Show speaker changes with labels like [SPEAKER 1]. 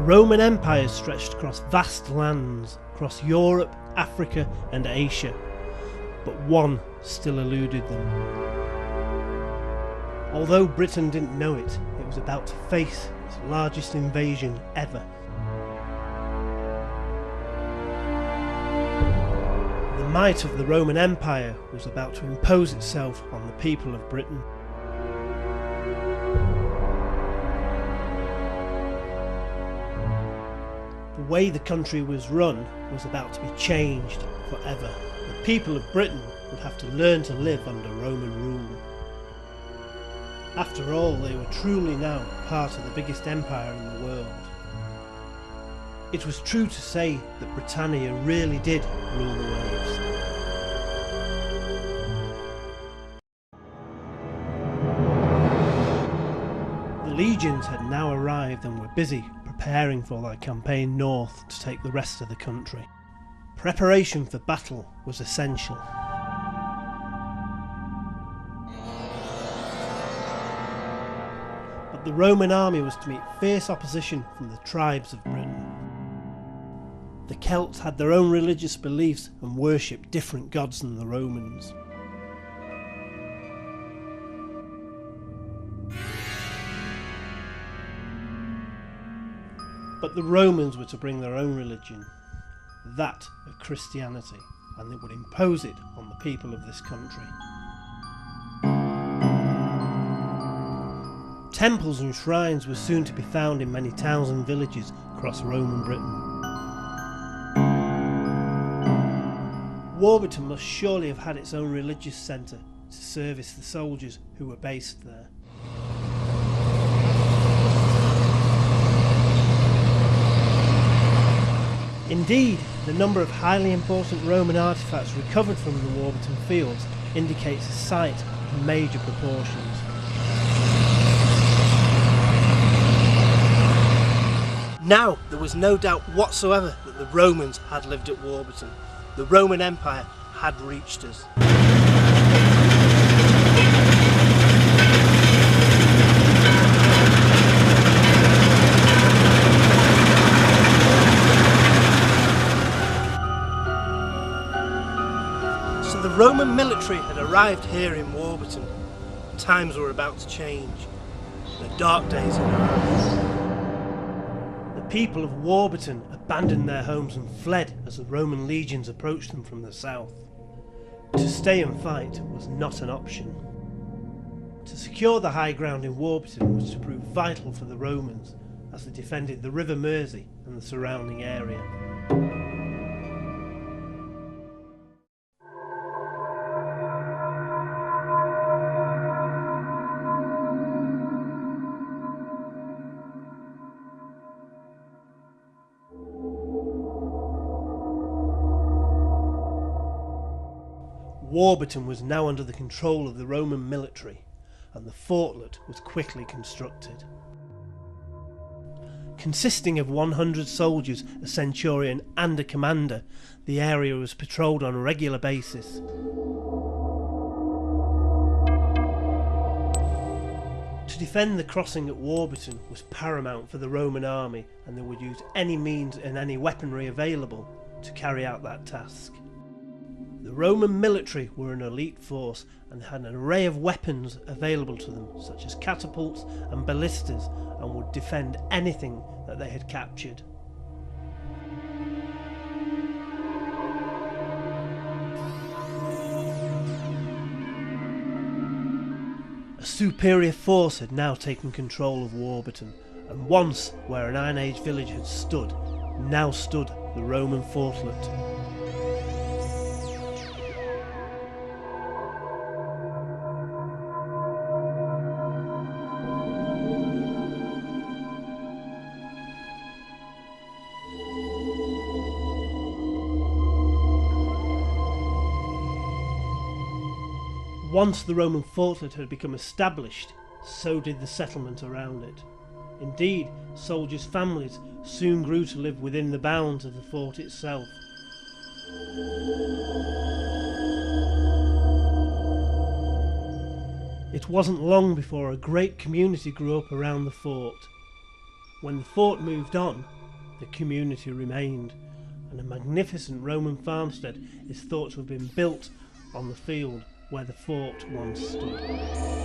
[SPEAKER 1] Roman Empire stretched across vast lands, across Europe, Africa and Asia, but one still eluded them. Although Britain didn't know it, it was about to face its largest invasion ever. The might of the Roman Empire was about to impose itself on the people of Britain. The way the country was run was about to be changed forever. The people of Britain would have to learn to live under Roman rule. After all, they were truly now part of the biggest empire in the world. It was true to say that Britannia really did rule the waves. The legions had now arrived and were busy preparing for their campaign north to take the rest of the country. Preparation for battle was essential. But the Roman army was to meet fierce opposition from the tribes of Britain. The Celts had their own religious beliefs and worshipped different gods than the Romans. But the Romans were to bring their own religion, that of Christianity, and they would impose it on the people of this country. Temples and shrines were soon to be found in many towns and villages across Roman Britain. Warburton must surely have had its own religious centre to service the soldiers who were based there. Indeed, the number of highly important Roman artefacts recovered from the Warburton fields indicates a site of major proportions. Now, there was no doubt whatsoever that the Romans had lived at Warburton. The Roman Empire had reached us. So the Roman military had arrived here in Warburton. Times were about to change. The dark days had arrived. The people of Warburton abandoned their homes and fled as the Roman legions approached them from the south. To stay and fight was not an option. To secure the high ground in Warburton was to prove vital for the Romans as they defended the River Mersey and the surrounding area. Warburton was now under the control of the Roman military, and the fortlet was quickly constructed. Consisting of 100 soldiers, a centurion and a commander, the area was patrolled on a regular basis. To defend the crossing at Warburton was paramount for the Roman army, and they would use any means and any weaponry available to carry out that task. The Roman military were an elite force and had an array of weapons available to them, such as catapults and ballistas, and would defend anything that they had captured. A superior force had now taken control of Warburton, and once where an Iron Age village had stood, now stood the Roman fortlet. Once the Roman fortlet had become established, so did the settlement around it. Indeed, soldiers' families soon grew to live within the bounds of the fort itself. It wasn't long before a great community grew up around the fort. When the fort moved on, the community remained, and a magnificent Roman farmstead is thought to have been built on the field where the fort once stood.